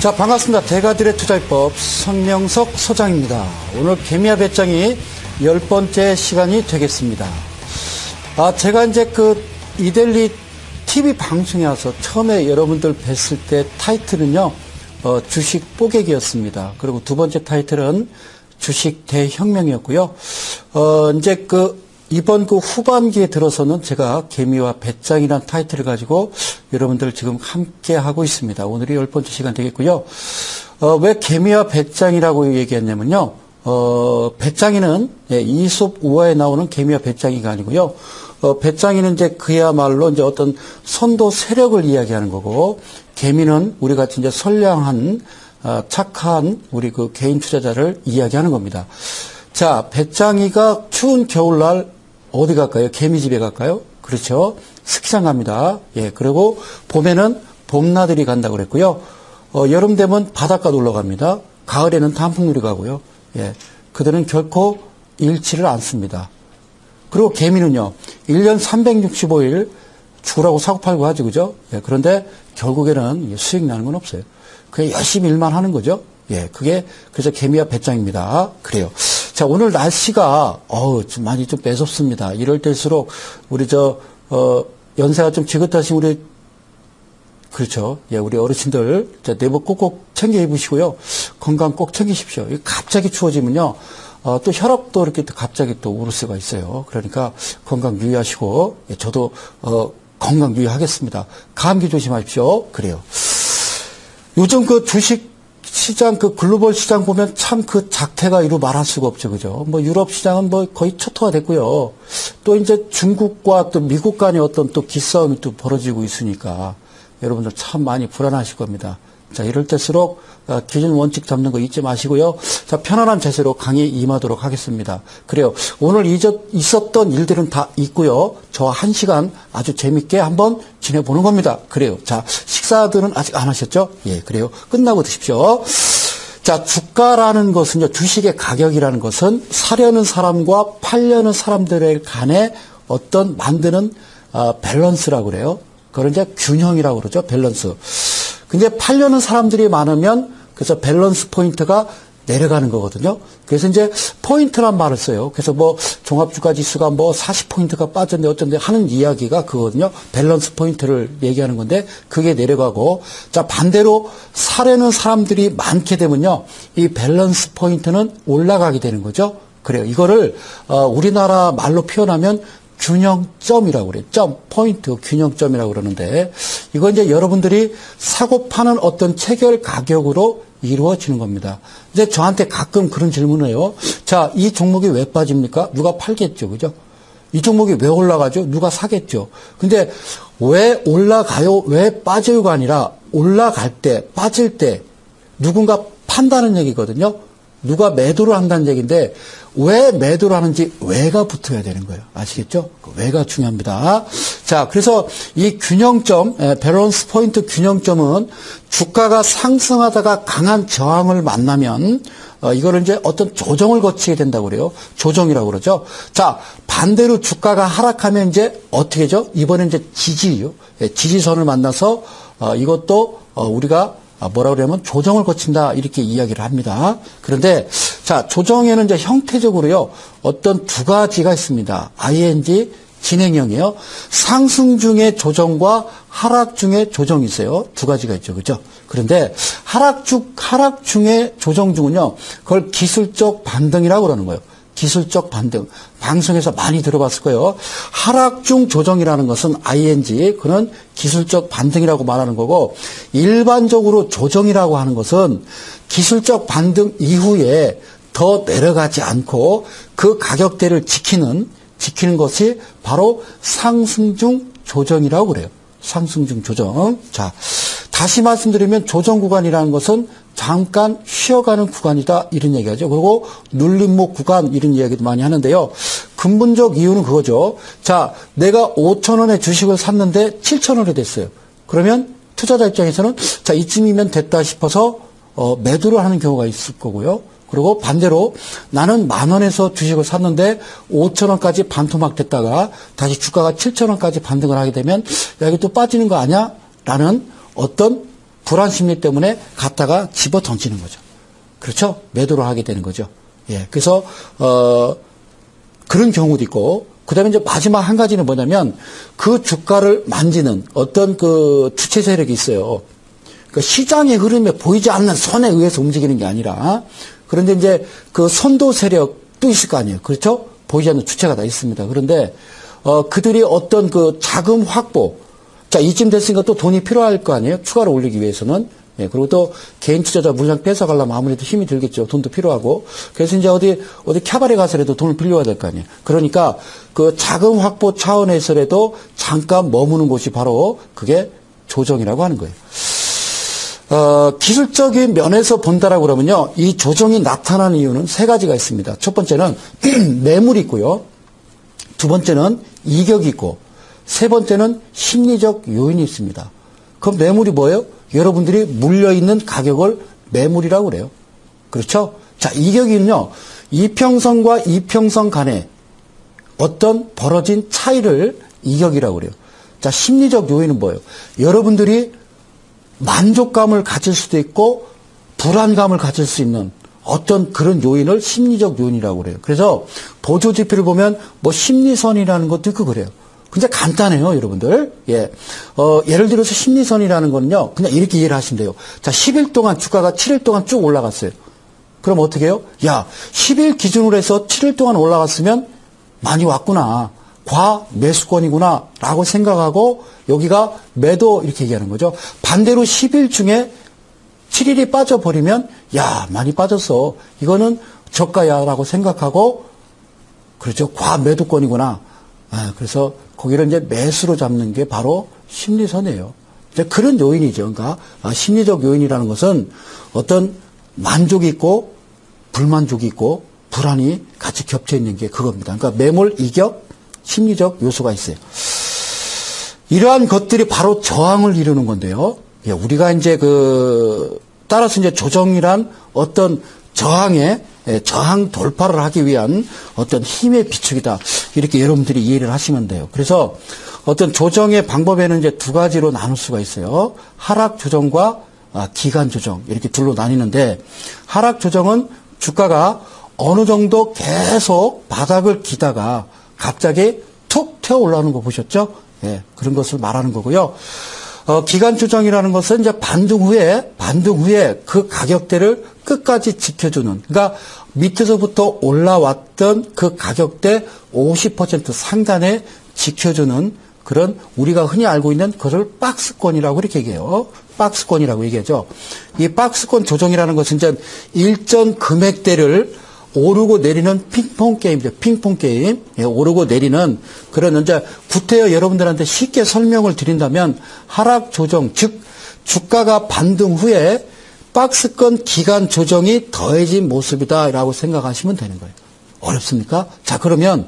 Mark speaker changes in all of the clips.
Speaker 1: 자, 반갑습니다. 대가들의 투자비법 성명석 소장입니다. 오늘 개미와 배짱이 10번째 시간이 되겠습니다. 제가 이제 이데일리 TV 방송에 와서 처음에 여러분들 뵀을 때 타이틀은요, 주식 뽀개기였습니다. 그리고 두 번째 타이틀은 주식 대혁명이었고요. 이제 이번 후반기에 들어서는 제가 개미와 배짱이라는 타이틀을 가지고 여러분들 지금 함께 하고 있습니다. 오늘이 10번째 시간 되겠고요. 왜 개미와 배짱이라고 얘기했냐면요. 배짱이는 이솝 우화에 나오는 개미와 배짱이가 아니고요. 배짱이는 이제 그야말로 이제 어떤 선도 세력을 이야기하는 거고, 개미는 우리 같이 이제 선량한, 착한 우리 개인 투자자를 이야기하는 겁니다. 자, 배짱이가 추운 겨울날 어디 갈까요? 개미집에 갈까요? 그렇죠. 스키장 갑니다. 예, 그리고 봄에는 봄나들이 간다고 그랬고요. 여름 되면 바닷가 놀러 갑니다. 가을에는 단풍놀이 가고요. 예, 그들은 결코 잃지를 않습니다. 그리고 개미는요, 1년 365일 죽으라고 사고팔고 하지, 그죠? 예, 그런데 결국에는 수익 나는 건 없어요. 그냥 열심히 일만 하는 거죠. 예, 그래서 개미와 배짱입니다. 그래요. 자, 오늘 날씨가, 좀 많이 좀 매섭습니다. 이럴 때일수록, 우리 연세가 좀 지긋하신 그렇죠. 예, 우리 어르신들, 내복 꼭꼭 챙겨 입으시고요. 건강 꼭 챙기십시오. 갑자기 추워지면요, 또 혈압도 이렇게 갑자기 또 오를 수가 있어요. 그러니까 건강 유의하시고, 예, 저도, 건강 유의하겠습니다. 감기 조심하십시오. 그래요. 요즘 주식 시장, 글로벌 시장 보면 참 작태가 이루 말할 수가 없죠. 그죠? 유럽 시장은 거의 초토화 됐고요. 또 이제 중국과 또 미국 간의 어떤 또 기싸움이 또 벌어지고 있으니까 여러분들 참 많이 불안하실 겁니다. 자, 이럴 때일수록 기준 원칙 잡는 거 잊지 마시고요. 자, 편안한 자세로 강의 임하도록 하겠습니다. 그래요. 오늘 있었던 일들은 다 있고요. 저 1시간 아주 재밌게 한번 지내보는 겁니다. 그래요. 자, 식사들은 아직 안 하셨죠? 예, 그래요. 끝나고 드십시오. 자, 주가라는 것은요, 주식의 가격이라는 것은 사려는 사람과 팔려는 사람들의 간에 어떤 만드는 밸런스라고 그래요. 그걸 이제 균형이라고 그러죠. 밸런스. 근데 팔려는 사람들이 많으면 그래서 밸런스 포인트가 내려가는 거거든요. 그래서 이제 포인트란 말을 써요. 그래서 종합주가 지수가 40포인트가 빠졌네 어쩐데 하는 이야기가 그거거든요. 밸런스 포인트를 얘기하는 건데 그게 내려가고, 자, 반대로 사려는 사람들이 많게 되면요, 이 밸런스 포인트는 올라가게 되는 거죠. 그래요. 이거를 우리나라 말로 표현하면 균형점이라고 그래요. 포인트, 균형점이라고 그러는데, 이거 이제 여러분들이 사고 파는 어떤 체결 가격으로 이루어지는 겁니다. 이제 저한테 가끔 그런 질문을 해요. 자, 이 종목이 왜 빠집니까? 누가 팔겠죠. 그죠? 이 종목이 왜 올라가죠? 누가 사겠죠. 근데 왜 올라가요? 왜 빠져요가 아니라 올라갈 때, 빠질 때 누군가 판다는 얘기거든요. 누가 매도를 한다는 얘기인데, 왜 매도를 하는지 왜가 붙어야 되는 거예요. 아시겠죠? 왜가 중요합니다. 자, 그래서 이 균형점, 밸런스 포인트 균형점은 주가가 상승하다가 강한 저항을 만나면, 이거를 이제 어떤 조정을 거치게 된다고 그래요. 조정이라고 그러죠. 자, 반대로 주가가 하락하면 이제 어떻게 죠? 이번엔 이제 지지요. 지지선을 만나서, 이것도, 우리가 뭐라고 그러냐면 조정을 거친다 이렇게 이야기를 합니다. 그런데 자, 조정에는 이제 형태적으로요, 어떤 두 가지가 있습니다. ING 진행형이에요. 상승 중에 조정과 하락 중에 조정이 있어요. 두 가지가 있죠. 그죠? 그런데 하락 중에 조정 중은요, 그걸 기술적 반등이라고 그러는 거예요. 기술적 반등. 방송에서 많이 들어봤을 거예요. 하락 중 조정이라는 것은 ING, 그는 기술적 반등이라고 말하는 거고, 일반적으로 조정이라고 하는 것은 기술적 반등 이후에 더 내려가지 않고 그 가격대를 지키는 것이 바로 상승 중 조정이라고 그래요. 상승 중 조정. 자, 다시 말씀드리면 조정 구간이라는 것은 잠깐 쉬어가는 구간이다 이런 얘기하죠. 그리고 눌림목 구간 이런 이야기도 많이 하는데요. 근본적 이유는 그거죠. 자, 내가 5,000원에 주식을 샀는데 7,000원이 됐어요. 그러면 투자자 입장에서는 자, 이쯤이면 됐다 싶어서 매도를 하는 경우가 있을 거고요. 그리고 반대로 나는 10,000원에서 주식을 샀는데 5,000원까지 반토막 됐다가 다시 주가가 7,000원까지 반등을 하게 되면 야, 이게 또 빠지는 거 아니야? 라는 어떤 불안 심리 때문에 갖다가 집어 던지는 거죠. 그렇죠? 매도를 하게 되는 거죠. 예. 그래서, 그런 경우도 있고, 그 다음에 이제 마지막 한 가지는 뭐냐면, 그 주가를 만지는 어떤 그 주체 세력이 있어요. 그 시장의 흐름에 보이지 않는 선에 의해서 움직이는 게 아니라, 그런데 이제 그 선도 세력도 있을 거 아니에요. 그렇죠? 보이지 않는 주체가 다 있습니다. 그런데, 그들이 어떤 그 자금 확보, 자, 이쯤 됐으니까 또 돈이 필요할 거 아니에요? 추가로 올리기 위해서는. 예, 그리고 또 개인 투자자 물량 뺏어가려면 아무래도 힘이 들겠죠. 돈도 필요하고. 그래서 이제 어디 캬바레 가서라도 돈을 빌려야 될 거 아니에요. 그러니까 그 자금 확보 차원에서라도 잠깐 머무는 곳이 바로 그게 조정이라고 하는 거예요. 기술적인 면에서 본다라고 그러면요. 이 조정이 나타나는 이유는 세 가지가 있습니다. 첫 번째는 매물이 있고요. 두 번째는 이격이 있고, 세 번째는 심리적 요인이 있습니다. 그럼 매물이 뭐예요? 여러분들이 물려있는 가격을 매물이라고 그래요. 그렇죠? 자, 이격은요, 이평선과 이평선 간에 어떤 벌어진 차이를 이격이라고 그래요. 자, 심리적 요인은 뭐예요? 여러분들이 만족감을 가질 수도 있고, 불안감을 가질 수 있는 어떤 그런 요인을 심리적 요인이라고 그래요. 그래서 보조지표를 보면 뭐 심리선이라는 것도 있고 그래요. 근데 간단해요, 여러분들. 예. 예를 들어서 심리선이라는 거는요, 그냥 이렇게 이해를 하시면 돼요. 자, 10일 동안 주가가 7일 동안 쭉 올라갔어요. 그럼 어떻게 해요? 야, 10일 기준으로 해서 7일 동안 올라갔으면 많이 왔구나. 과매수권이구나. 라고 생각하고 여기가 매도 이렇게 얘기하는 거죠. 반대로 10일 중에 7일이 빠져버리면 야, 많이 빠졌어. 이거는 저가야. 라고 생각하고 그렇죠. 과매도권이구나. 그래서 거기를 이제 매수로 잡는 게 바로 심리선이에요. 이제 그런 요인이죠. 그러니까 심리적 요인이라는 것은 어떤 만족이 있고 불만족이 있고 불안이 같이 겹쳐 있는 게 그겁니다. 그러니까 매몰, 이격, 심리적 요소가 있어요. 이러한 것들이 바로 저항을 이루는 건데요. 예, 우리가 이제 따라서 이제 조정이란 어떤 저항 돌파를 하기 위한 어떤 힘의 비축이다. 이렇게 여러분들이 이해를 하시면 돼요. 그래서 어떤 조정의 방법에는 이제 두 가지로 나눌 수가 있어요. 하락 조정과 기간 조정. 이렇게 둘로 나뉘는데, 하락 조정은 주가가 어느 정도 계속 바닥을 기다가 갑자기 툭 튀어 올라오는 거 보셨죠? 예, 그런 것을 말하는 거고요. 기간 조정이라는 것은 이제 반등 후에 그 가격대를 끝까지 지켜주는, 그러니까 밑에서부터 올라왔던 그 가격대 50% 상단에 지켜주는 그런 우리가 흔히 알고 있는 그것을 박스권이라고 이렇게 얘기해요. 박스권이라고 얘기하죠. 이 박스권 조정이라는 것은 이제 일정 금액대를 오르고 내리는 핑퐁 게임이죠. 핑퐁 게임. 예, 오르고 내리는 그런 이제 구태여 여러분들한테 쉽게 설명을 드린다면 하락 조정, 즉 주가가 반등 후에 박스권 기간 조정이 더해진 모습이다라고 생각하시면 되는 거예요. 어렵습니까? 자, 그러면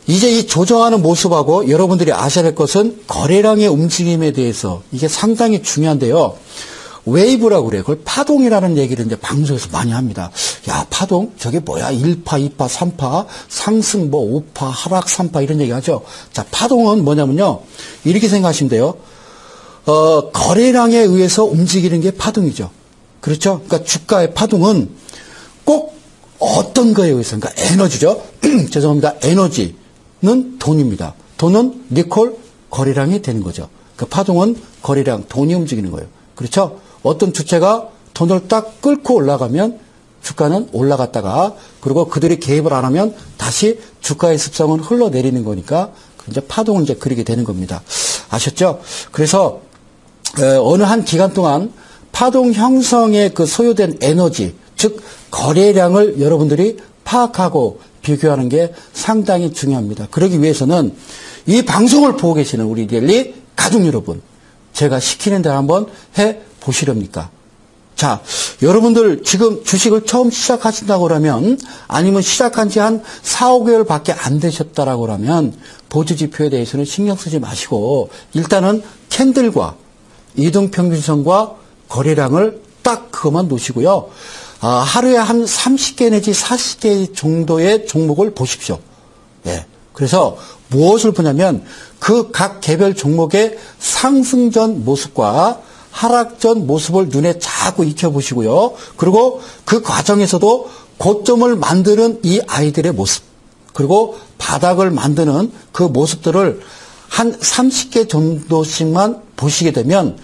Speaker 1: 이제 이 조정하는 모습하고 여러분들이 아셔야 될 것은 거래량의 움직임에 대해서 이게 상당히 중요한데요. 웨이브라고 그래요. 그걸 파동이라는 얘기를 이제 방송에서 많이 합니다. 야, 파동? 저게 뭐야? 1파, 2파, 3파, 상승 5파, 하락 3파 이런 얘기 하죠. 자, 파동은 뭐냐면요. 이렇게 생각하시면 돼요. 거래량에 의해서 움직이는 게 파동이죠. 그렇죠? 그러니까 주가의 파동은 꼭 어떤 거에 의해서, 그러니까 에너지죠. 죄송합니다. 에너지는 돈입니다. 돈은 니콜 거래량이 되는 거죠. 그 파동은 거래량, 돈이 움직이는 거예요. 그렇죠? 어떤 주체가 돈을 딱 끌고 올라가면 주가는 올라갔다가, 그리고 그들이 개입을 안 하면 다시 주가의 습성은 흘러내리는 거니까 이제 파동을 이제 그리게 되는 겁니다. 아셨죠? 그래서 어느 한 기간 동안 파동 형성에 그 소요된 에너지, 즉 거래량을 여러분들이 파악하고 비교하는 게 상당히 중요합니다. 그러기 위해서는 이 방송을 보고 계시는 우리 데일리 가족 여러분, 제가 시키는 대로 한번 해보시렵니까? 자, 여러분들 지금 주식을 처음 시작하신다고 그러면, 아니면 시작한 지 한 4, 5개월 밖에 안 되셨다라고 그러면 보조지표에 대해서는 신경 쓰지 마시고 일단은 캔들과 이동평균선과 거래량을 딱 그것만 놓으시고요. 하루에 한 30개 내지 40개 정도의 종목을 보십시오. 예. 그래서 무엇을 보냐면 그 각 개별 종목의 상승 전 모습과 하락전 모습을 눈에 자꾸 익혀보시고요. 그리고 그 과정에서도 고점을 만드는 이 아이들의 모습, 그리고 바닥을 만드는 그 모습들을 한 30개 정도씩만 보시게 되면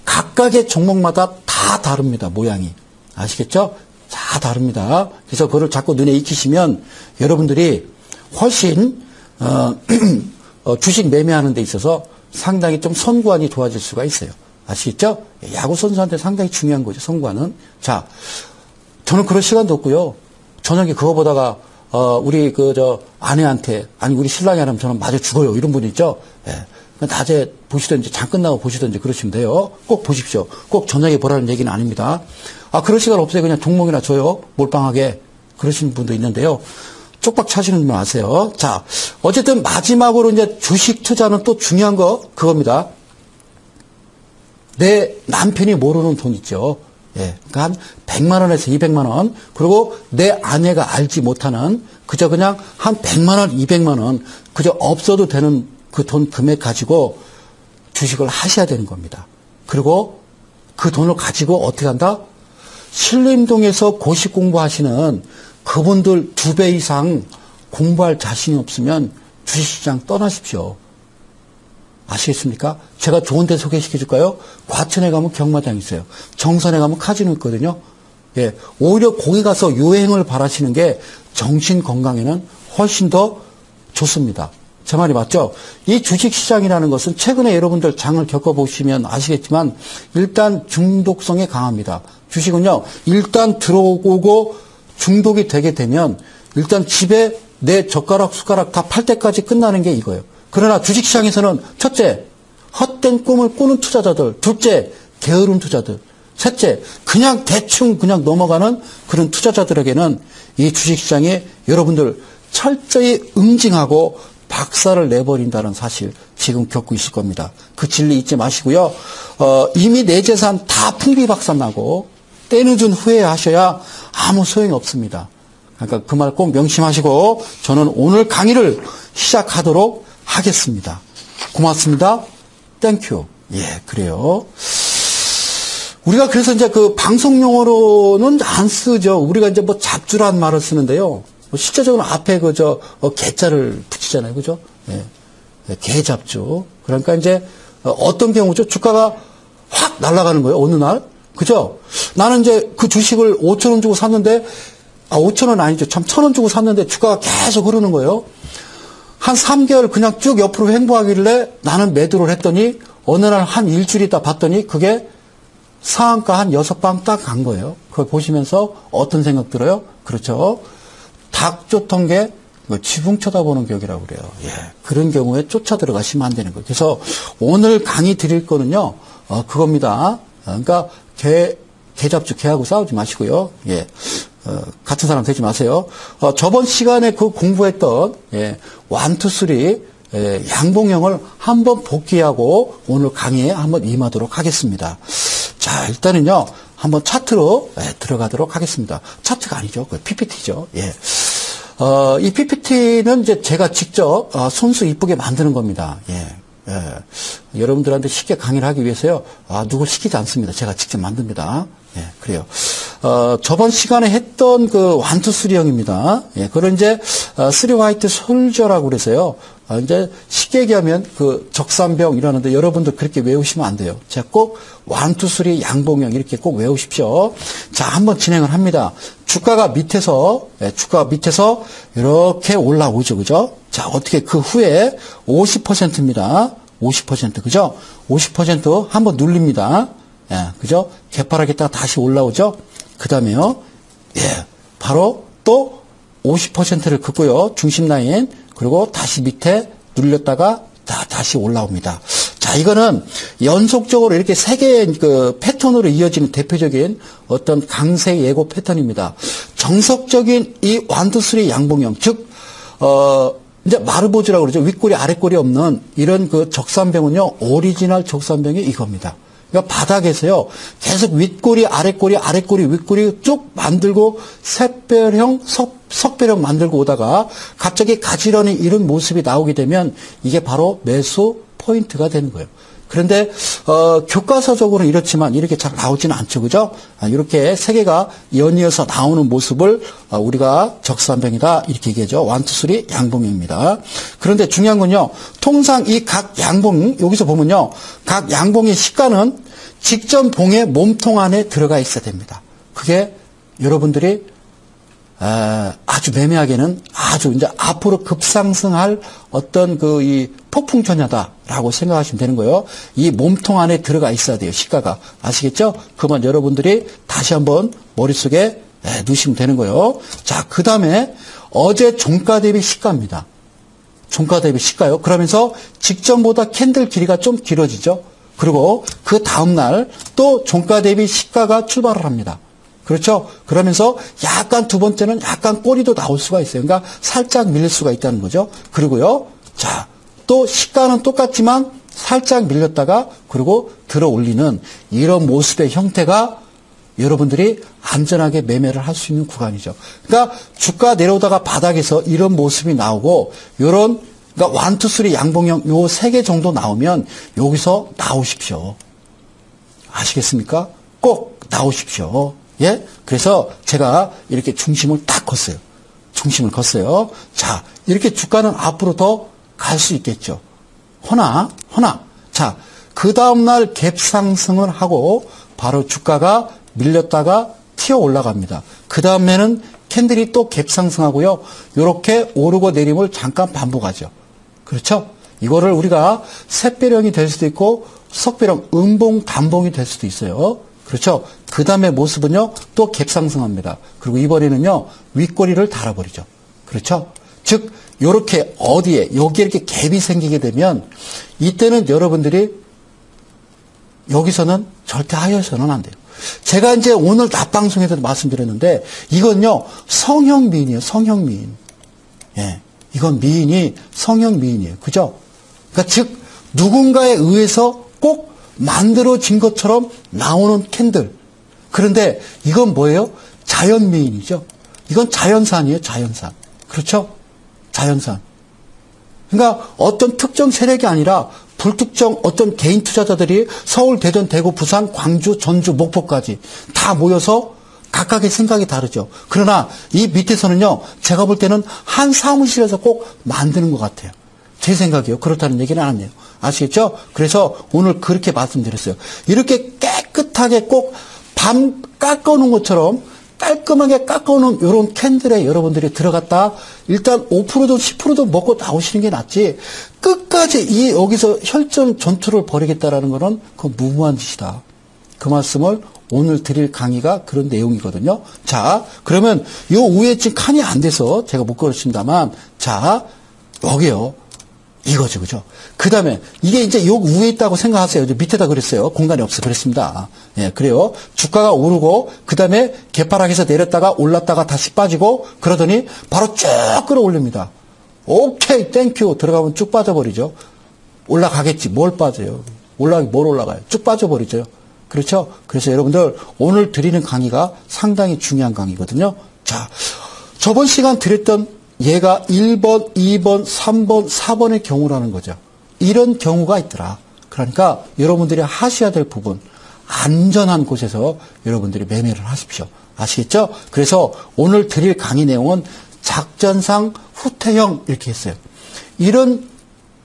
Speaker 1: 각각의 종목마다 다 다릅니다. 모양이. 아시겠죠? 다 다릅니다. 그래서 그걸 자꾸 눈에 익히시면 여러분들이 훨씬 주식 매매하는 데 있어서 상당히 좀 선구안이 좋아질 수가 있어요. 아시겠죠? 야구 선수한테 상당히 중요한 거죠. 선구안은. 자, 저는 그럴 시간도 없고요. 저녁에 그거 보다가 우리 아내한테, 아니 우리 신랑이라면 저는 맞아 죽어요. 이런 분 있죠? 예. 낮에 보시든지 장 끝나고 보시든지 그러시면 돼요. 꼭 보십시오. 꼭 저녁에 보라는 얘기는 아닙니다. 그럴 시간 없어요. 그냥 종목이나 줘요. 몰빵하게. 그러시는 분도 있는데요. 쪽박 차시는 분 아세요. 자, 어쨌든 마지막으로 이제 주식 투자는 또 중요한 거 그겁니다. 내 남편이 모르는 돈 있죠. 예. 그러니까 한 100만 원에서 200만 원. 그리고 내 아내가 알지 못하는 그저 그냥 한 100만 원, 200만 원 그저 없어도 되는 그 돈 금액 가지고 주식을 하셔야 되는 겁니다. 그리고 그 돈을 가지고 어떻게 한다? 신림동에서 고시 공부하시는 그분들 2배 이상 공부할 자신이 없으면 주식시장 떠나십시오. 아시겠습니까? 제가 좋은 데 소개시켜 줄까요? 과천에 가면 경마장 있어요. 정선에 가면 카지노 있거든요. 예, 오히려 거기 가서 유행을 바라시는 게 정신 건강에는 훨씬 더 좋습니다. 제 말이 맞죠? 이 주식시장이라는 것은 최근에 여러분들 장을 겪어보시면 아시겠지만 일단 중독성이 강합니다. 주식은요, 일단 들어오고 중독이 되게 되면 일단 집에 내 젓가락, 숟가락 다 팔 때까지 끝나는 게 이거예요. 그러나 주식시장에서는 첫째, 헛된 꿈을 꾸는 투자자들. 둘째, 게으른 투자들. 셋째, 그냥 대충 그냥 넘어가는 그런 투자자들에게는 이 주식시장에 여러분들 철저히 응징하고 박살을 내버린다는 사실 지금 겪고 있을 겁니다. 그 진리 잊지 마시고요. 이미 내 재산 다 풍비박산나고 때늦은 후회하셔야 아무 소용이 없습니다. 그러니까 그 말 꼭 명심하시고 저는 오늘 강의를 시작하도록 하겠습니다. 고맙습니다. 땡큐. 예, 그래요. 우리가 그래서 이제 그 방송 용어로는 안 쓰죠. 우리가 이제 뭐 잡주란 말을 쓰는데요. 실제적으로 앞에 개자를 붙이잖아요. 그죠? 예. 개잡주. 그러니까 이제 어떤 경우죠? 주가가 확 날아가는 거예요. 어느 날. 그죠? 나는 이제 그 주식을 5,000원 주고 샀는데, 5,000원 아니죠. 참 1,000원 주고 샀는데 주가가 계속 흐르는 거예요. 한 3개월 그냥 쭉 옆으로 횡보하길래 나는 매도를 했더니 어느 날 한 일주일 있다 봤더니 그게 상한가 한 6방 딱 간 거예요. 그걸 보시면서 어떤 생각 들어요? 그렇죠. 닭 쫓던 게 지붕 쳐다보는 격이라고 그래요. 예. 그런 경우에 쫓아 들어가시면 안 되는 거예요. 그래서 오늘 강의 드릴 거는요, 그겁니다. 그러니까 개잡주, 개하고 싸우지 마시고요. 예. 같은 사람 되지 마세요. 저번 시간에 그 공부했던, 예, 1, 2, 3, 예, 양봉형을 한번 복귀하고 오늘 강의에 한번 임하도록 하겠습니다. 자, 일단은요, 한번 차트로 들어가도록 하겠습니다. 차트가 아니죠. 그 PPT죠. 예. 이 PPT는 이제 제가 직접 손수 이쁘게 만드는 겁니다. 예. 예. 여러분들한테 쉽게 강의를 하기 위해서요. 누굴 시키지 않습니다. 제가 직접 만듭니다. 예, 그래요. 저번 시간에 했던 그 1, 2, 3형입니다. 예, 그걸 이제 3 화이트 솔저라고 그래서요. 이제 쉽게 얘기하면 그 적산병 이라는데 여러분들 그렇게 외우시면 안 돼요. 제가 꼭 1, 2, 3 양봉형 이렇게 꼭 외우십시오. 자, 한번 진행을 합니다. 주가가 밑에서 이렇게 올라오죠. 그죠? 자, 어떻게 그 후에 50%입니다. 50%, 그죠? 50% 한번 눌립니다. 예, 그죠? 개파락했다가 다시 올라오죠? 그 다음에요. 예, 바로 또 50%를 긋고요. 중심 라인. 그리고 다시 밑에 눌렸다가 다시 올라옵니다. 자, 이거는 연속적으로 이렇게 세 개의 그 패턴으로 이어지는 대표적인 어떤 강세 예고 패턴입니다. 정석적인 이 1, 2, 3 양봉형, 즉, 이제 마르보즈라고 그러죠. 윗꼬리, 아랫꼬리 없는 이런 그 적산병은요, 오리지널 적산병이 이겁니다. 그러니까 바닥에서요, 계속 윗꼬리, 아랫꼬리, 윗꼬리 쭉 만들고 샛별형, 석별형 만들고 오다가 갑자기 가지런히 이런 모습이 나오게 되면 이게 바로 매수 포인트가 되는 거예요. 그런데 교과서적으로는 이렇지만 이렇게 잘 나오지는 않죠, 그죠? 이렇게 세 개가 연이어서 나오는 모습을 우리가 적산병이다 이렇게 얘기하죠. 1, 2, 3 양봉입니다. 그런데 중요한 건요, 통상 이 각 양봉 여기서 보면요, 각 양봉의 시가는 직전 봉의 몸통 안에 들어가 있어야 됩니다. 그게 여러분들이 아주 매매하게는 아주 이제 앞으로 급상승할 어떤 이 폭풍전야다라고 생각하시면 되는 거예요. 이 몸통 안에 들어가 있어야 돼요, 시가가. 아시겠죠? 그만 여러분들이 다시 한번 머릿속에 넣으시면 되는 거예요. 자, 그 다음에 어제 종가 대비 시가입니다. 종가 대비 시가요. 그러면서 직전보다 캔들 길이가 좀 길어지죠. 그리고 그 다음날 또 종가 대비 시가가 출발을 합니다. 그렇죠? 그러면서 약간 두 번째는 약간 꼬리도 나올 수가 있어요. 그러니까 살짝 밀릴 수가 있다는 거죠. 그리고요, 자, 또 시가는 똑같지만 살짝 밀렸다가 그리고 들어 올리는 이런 모습의 형태가 여러분들이 안전하게 매매를 할 수 있는 구간이죠. 그러니까 주가 내려오다가 바닥에서 이런 모습이 나오고 요런 그러니까 1, 2, 3 양봉형 요 세 개 정도 나오면 여기서 나오십시오. 아시겠습니까? 꼭 나오십시오. 예? 그래서 제가 이렇게 중심을 딱 걷어요. 중심을 걷어요. 자, 이렇게 주가는 앞으로 더 갈 수 있겠죠. 허나, 자, 그 다음날 갭 상승을 하고 바로 주가가 밀렸다가 튀어 올라갑니다. 그 다음에는 캔들이 또 갭 상승하고요. 이렇게 오르고 내림을 잠깐 반복하죠. 그렇죠? 이거를 우리가 샛별형이 될 수도 있고 석별형, 음봉, 단봉이 될 수도 있어요. 그렇죠? 그 다음에 모습은요, 또 갭 상승합니다. 그리고 이번에는요, 윗꼬리를 달아버리죠. 그렇죠? 즉, 요렇게 어디에, 여기에 이렇게 갭이 생기게 되면, 이때는 여러분들이 여기서는 절대 하여서는 안 돼요. 제가 이제 오늘 낮 방송에서도 말씀드렸는데, 이건요, 성형 미인이에요, 성형 미인. 예. 이건 미인이 성형 미인이에요. 그죠? 그러니까 즉, 누군가에 의해서 꼭 만들어진 것처럼 나오는 캔들. 그런데 이건 뭐예요? 자연미인이죠. 이건 자연산이에요, 자연산. 그렇죠? 자연산. 그러니까 어떤 특정 세력이 아니라 불특정 어떤 개인 투자자들이 서울, 대전, 대구, 부산, 광주, 전주, 목포까지 다 모여서 각각의 생각이 다르죠. 그러나 이 밑에서는요, 제가 볼 때는 한 사무실에서 꼭 만드는 것 같아요. 제 생각이요. 그렇다는 얘기는 안 해요. 아시겠죠? 그래서 오늘 그렇게 말씀드렸어요. 이렇게 깨끗하게 꼭 밤 깎아놓은 것처럼 깔끔하게 깎아놓은 이런 캔들에 여러분들이 들어갔다 일단 5%도 10%도 먹고 나오시는 게 낫지 끝까지 여기서 혈전 전투를 벌이겠다라는 거는 그 무모한 짓이다. 그 말씀을 오늘 드릴 강의가 그런 내용이거든요. 자, 그러면 요 위에 지금 칸이 안 돼서 제가 못 걸었습니다만, 자, 여기요. 이거죠, 그죠? 그 다음에, 이게 이제 요 위에 있다고 생각하세요. 밑에다 그랬어요. 공간이 없어. 그랬습니다. 예, 그래요. 주가가 오르고, 그 다음에 개파락에서 내렸다가 올랐다가 다시 빠지고, 그러더니 바로 쭉 끌어올립니다. 오케이, 땡큐. 들어가면 쭉 빠져버리죠. 올라가겠지. 뭘 빠져요? 뭘 올라가요? 쭉 빠져버리죠. 그렇죠? 그래서 여러분들, 오늘 드리는 강의가 상당히 중요한 강의거든요. 자, 저번 시간 드렸던 얘가 1번, 2번, 3번, 4번의 경우라는 거죠. 이런 경우가 있더라. 그러니까 여러분들이 하셔야 될 부분, 안전한 곳에서 여러분들이 매매를 하십시오. 아시겠죠? 그래서 오늘 드릴 강의 내용은 작전상 후퇴형 이렇게 했어요. 이런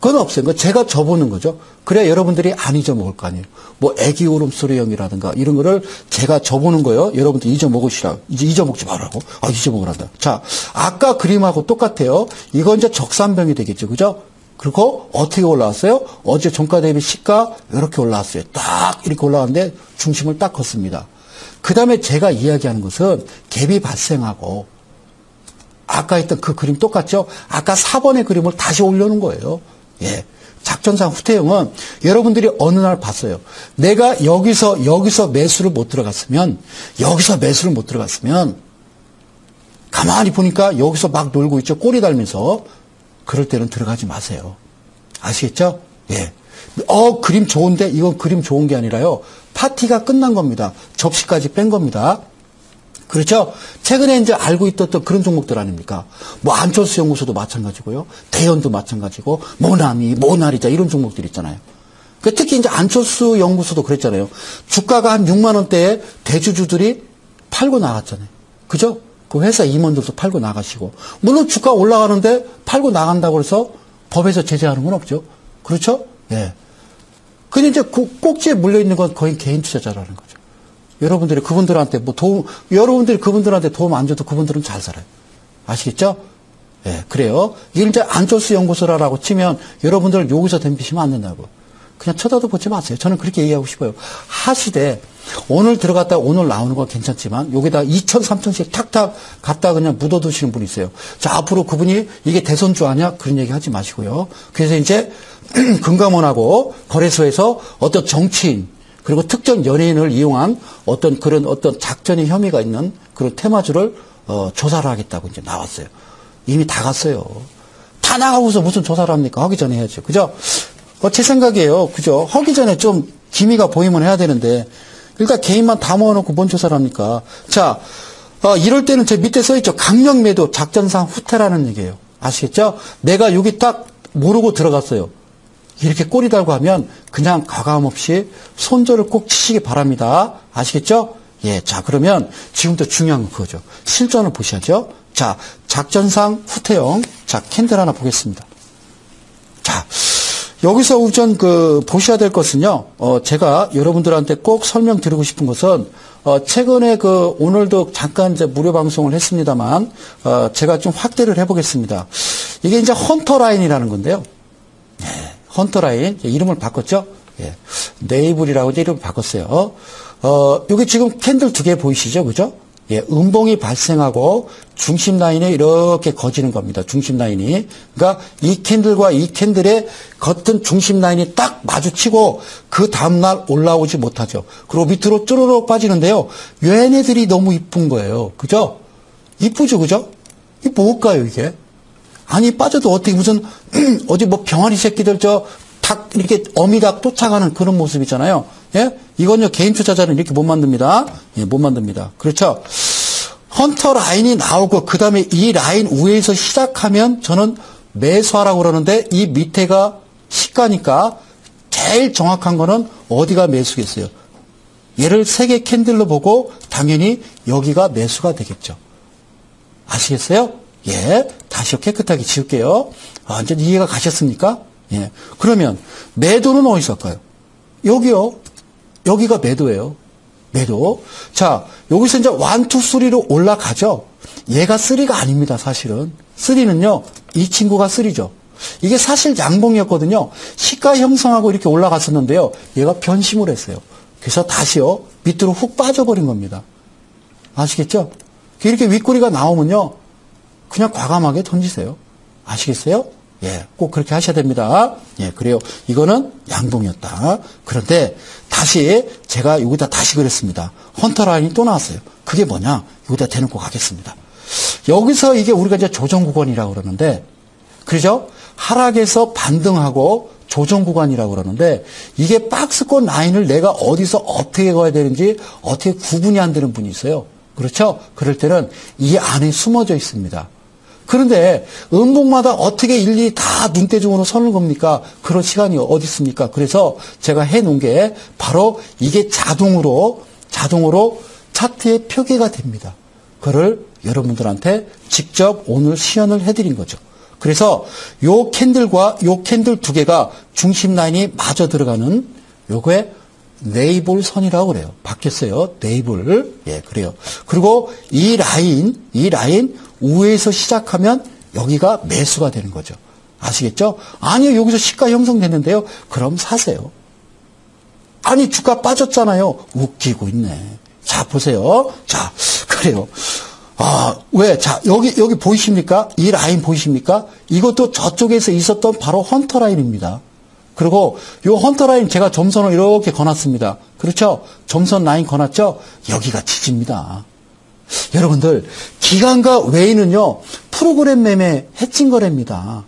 Speaker 1: 건 없어요. 그러니까 제가 접어놓은 거죠. 그래야 여러분들이 안 잊어먹을 거 아니에요. 뭐 애기 울음소리형이라든가 이런 거를 제가 접어놓은 거예요. 여러분들 잊어먹으시라고. 이제 잊어먹지 말라고. 아, 잊어먹으란다. 자, 아까 그림하고 똑같아요. 이건 이제 적산병이 되겠죠. 그죠? 그리고 어떻게 올라왔어요? 어제 종가 대비 시가 이렇게 올라왔어요. 딱 이렇게 올라왔는데 중심을 딱 걷습니다. 그 다음에 제가 이야기하는 것은 갭이 발생하고 아까 했던 그 그림 똑같죠? 아까 4번의 그림을 다시 올려놓은 거예요. 예. 작전상 후퇴형은 여러분들이 어느 날 봤어요. 내가 여기서 매수를 못 들어갔으면 가만히 보니까 여기서 막 놀고 있죠. 꼬리 달면서. 그럴 때는 들어가지 마세요. 아시겠죠? 예. 그림 좋은데 이건 그림 좋은 게 아니라요. 파티가 끝난 겁니다. 접시까지 뺀 겁니다. 그렇죠? 최근에 이제 알고 있었던 그런 종목들 아닙니까? 뭐 안철수 연구소도 마찬가지고요. 대연도 마찬가지고 모나미, 모나리자 이런 종목들 있잖아요. 특히 이제 안철수 연구소도 그랬잖아요. 주가가 한 6만 원대에 대주주들이 팔고 나갔잖아요. 그죠? 그 회사 임원들도 팔고 나가시고. 물론 주가 올라가는데 팔고 나간다고 해서 법에서 제재하는 건 없죠. 그렇죠? 예. 근데 이제 그 꼭지에 물려있는 건 거의 개인 투자자라는 거죠. 여러분들이 그분들한테 여러분들이 그분들한테 도움 안 줘도 그분들은 잘 살아요. 아시겠죠? 예, 그래요. 이걸 이제 안철수 연구소라고 치면 여러분들 여기서 덤비시면 안 된다고. 그냥 쳐다도 보지 마세요. 저는 그렇게 얘기하고 싶어요. 하시되, 오늘 들어갔다 오늘 나오는 건 괜찮지만, 여기다 2천, 3천씩 탁탁 갖다 그냥 묻어두시는 분이 있어요. 자, 앞으로 그분이 이게 대선주 아니야? 그런 얘기 하지 마시고요. 그래서 이제, 금감원하고 거래소에서 어떤 정치인, 그리고 특정 연예인을 이용한 어떤 그런 어떤 작전의 혐의가 있는 그런 테마주를, 조사를 하겠다고 이제 나왔어요. 이미 다 갔어요. 다 나가고서 무슨 조사를 합니까? 하기 전에 해야죠. 그죠? 제 생각이에요. 그죠? 하기 전에 좀 기미가 보이면 해야 되는데, 일단 개인만 다 모아놓고 뭔 조사를 합니까? 자, 이럴 때는 제 밑에 써있죠. 강력 매도 작전상 후퇴라는 얘기예요. 아시겠죠? 내가 여기 딱 모르고 들어갔어요. 이렇게 꼬리 달고 하면 그냥 과감 없이 손절을 꼭 치시기 바랍니다. 아시겠죠? 예. 자, 그러면 지금부터 중요한 건 그거죠. 실전을 보셔야죠. 자, 작전상 후퇴형. 자, 캔들 하나 보겠습니다. 자, 여기서 우선 보셔야 될 것은요, 제가 여러분들한테 꼭 설명드리고 싶은 것은, 최근에 오늘도 잠깐 이제 무료 방송을 했습니다만, 제가 좀 확대를 해보겠습니다. 이게 이제 헌터라인이라는 건데요. 네, 헌터라인. 이름을 바꿨죠? 예. 네이블이라고 이제 이름을 바꿨어요. 여기 지금 캔들 2개 보이시죠? 그죠? 예, 음봉이 발생하고 중심 라인에 이렇게 거지는 겁니다. 중심 라인이. 그러니까 이 캔들과 이 캔들의 겉은 중심 라인이 딱 마주치고 그 다음날 올라오지 못하죠. 그리고 밑으로 쭈르륵 빠지는데요. 얘네들이 너무 이쁜 거예요. 그죠? 이쁘죠? 그죠? 이게 뭘까요, 이게? 아니, 빠져도 어떻게 무슨, 어디 뭐 병아리 새끼들 닭, 이렇게 어미닭 쫓아가는 그런 모습이잖아요. 예? 이건요, 개인 투자자는 이렇게 못 만듭니다. 예, 못 만듭니다. 그렇죠? 헌터 라인이 나오고, 그 다음에 이 라인 위에서 시작하면 저는 매수하라고 그러는데, 이 밑에가 시가니까 제일 정확한 거는 어디가 매수겠어요? 얘를 3개 캔들로 보고, 당연히 여기가 매수가 되겠죠. 아시겠어요? 예. 다시 깨끗하게 지울게요. 이제 이해가 가셨습니까? 예. 그러면 매도는 어디서 할까요? 여기요. 여기가 매도예요. 매도. 자, 여기서 이제 1, 2, 3로 올라가죠. 얘가 3가 아닙니다, 사실은. 3는요, 이 친구가 3죠. 이게 사실 양봉이었거든요. 시가 형성하고 이렇게 올라갔었는데요. 얘가 변심을 했어요. 그래서 다시요, 밑으로 훅 빠져버린 겁니다. 아시겠죠? 이렇게 윗꼬리가 나오면요, 그냥 과감하게 던지세요. 아시겠어요? 예, 꼭 그렇게 하셔야 됩니다. 예, 그래요. 이거는 양봉이었다. 그런데 다시 제가 여기다 다시 그랬습니다. 헌터 라인이 또 나왔어요. 그게 뭐냐? 여기다 대놓고 가겠습니다. 여기서 이게 우리가 이제 조정 구간이라고 그러는데, 그죠? 하락에서 반등하고 조정 구간이라고 그러는데, 이게 박스권 라인을 내가 어디서 어떻게 가야 되는지 어떻게 구분이 안 되는 분이 있어요. 그렇죠? 그럴 때는 이 안에 숨어져 있습니다. 그런데 음봉마다 어떻게 일일이 다 눈대중으로 서는 겁니까? 그런 시간이 어디 있습니까? 그래서 제가 해놓은 게 바로 이게 자동으로 차트에 표기가 됩니다. 그걸 여러분들한테 직접 오늘 시연을 해드린 거죠. 그래서 요 캔들과 요 캔들 2개가 중심 라인이 마저 들어가는 요거에 네이블 선이라고 그래요. 바뀌었어요. 네이블. 예, 그래요. 그리고 이 라인 위에서 시작하면 여기가 매수가 되는 거죠. 아시겠죠? 아니요, 여기서 시가 형성됐는데요. 그럼 사세요. 아니, 주가 빠졌잖아요. 웃기고 있네. 자, 보세요. 자, 그래요. 왜? 자, 여기 보이십니까? 이 라인 보이십니까? 이것도 저쪽에서 있었던 바로 헌터 라인입니다. 그리고 요 헌터 라인 제가 점선을 이렇게 거놨습니다. 그렇죠? 점선 라인 거놨죠? 여기가 지지입니다. 여러분들, 기관과 외인은요, 프로그램 매매 해칭 거래입니다.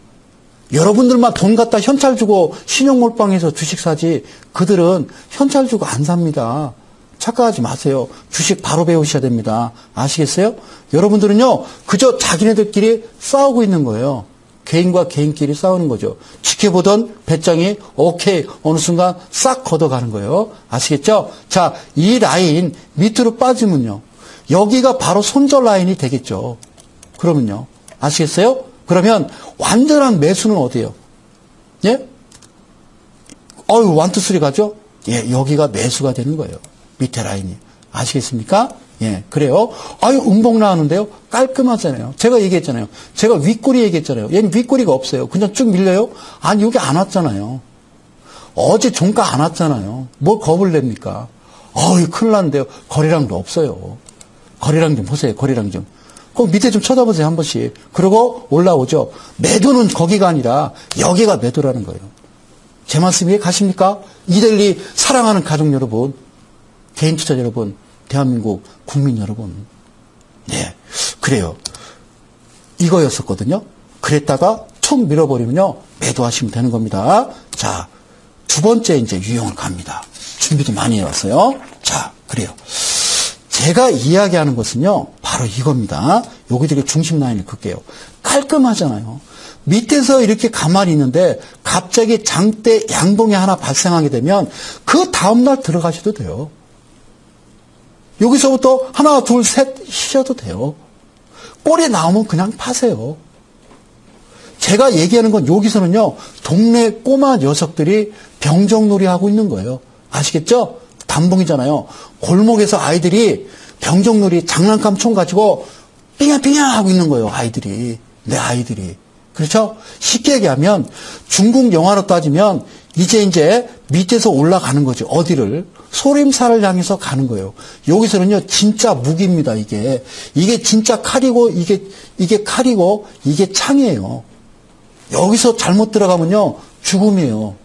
Speaker 1: 여러분들만 돈 갖다 현찰 주고 신용몰빵해서 주식 사지, 그들은 현찰 주고 안 삽니다. 착각하지 마세요. 주식 바로 배우셔야 됩니다. 아시겠어요? 여러분들은요, 그저 자기네들끼리 싸우고 있는 거예요. 개인과 개인끼리 싸우는 거죠. 지켜보던 배짱이 오케이 어느 순간 싹 걷어가는 거예요. 아시겠죠? 자, 이 라인 밑으로 빠지면요. 여기가 바로 손절 라인이 되겠죠. 그러면요. 아시겠어요? 그러면 완전한 매수는 어디예요? 예? 어유 1, 2, 3 가죠? 예, 여기가 매수가 되는 거예요. 밑에 라인이. 아시겠습니까? 예, 그래요. 아유, 음봉 나왔는데요? 깔끔하잖아요. 제가 얘기했잖아요. 제가 윗꼬리 얘기했잖아요. 얘는 윗꼬리가 없어요. 그냥 쭉 밀려요? 아니, 여기 안 왔잖아요. 어제 종가 안 왔잖아요. 뭘 겁을 냅니까? 어이, 큰일 났는데요. 거래량도 없어요. 거래량 좀 보세요. 거래량 좀. 그 밑에 좀 쳐다보세요. 한 번씩. 그리고 올라오죠. 매도는 거기가 아니라 여기가 매도라는 거예요. 제 말씀 이해 가십니까? 이델리 사랑하는 가족 여러분, 개인 투자 여러분, 대한민국 국민 여러분. 네, 그래요. 이거였었거든요. 그랬다가 툭 밀어버리면요. 매도하시면 되는 겁니다. 자, 두 번째 이제 유형을 갑니다. 준비도 많이 해왔어요. 자, 그래요. 제가 이야기하는 것은요. 바로 이겁니다. 여기저기 중심 라인을 긋게요. 깔끔하잖아요. 밑에서 이렇게 가만히 있는데 갑자기 장대 양봉이 하나 발생하게 되면 그 다음날 들어가셔도 돼요. 여기서부터 하나, 둘, 셋 쉬셔도 돼요. 꼬리 나오면 그냥 파세요. 제가 얘기하는 건 여기서는요. 동네 꼬마 녀석들이 병정놀이 하고 있는 거예요. 아시겠죠? 단봉이잖아요. 골목에서 아이들이 병정놀이 장난감 총 가지고 삥야삥야 하고 있는 거예요. 아이들이. 내 아이들이. 그렇죠? 쉽게 얘기하면 중국 영화로 따지면 이제 밑에서 올라가는 거죠. 어디를? 소림사를 향해서 가는 거예요. 여기서는요, 진짜 무기입니다, 이게. 이게 진짜 칼이고, 이게 칼이고, 이게 창이에요. 여기서 잘못 들어가면요, 죽음이에요.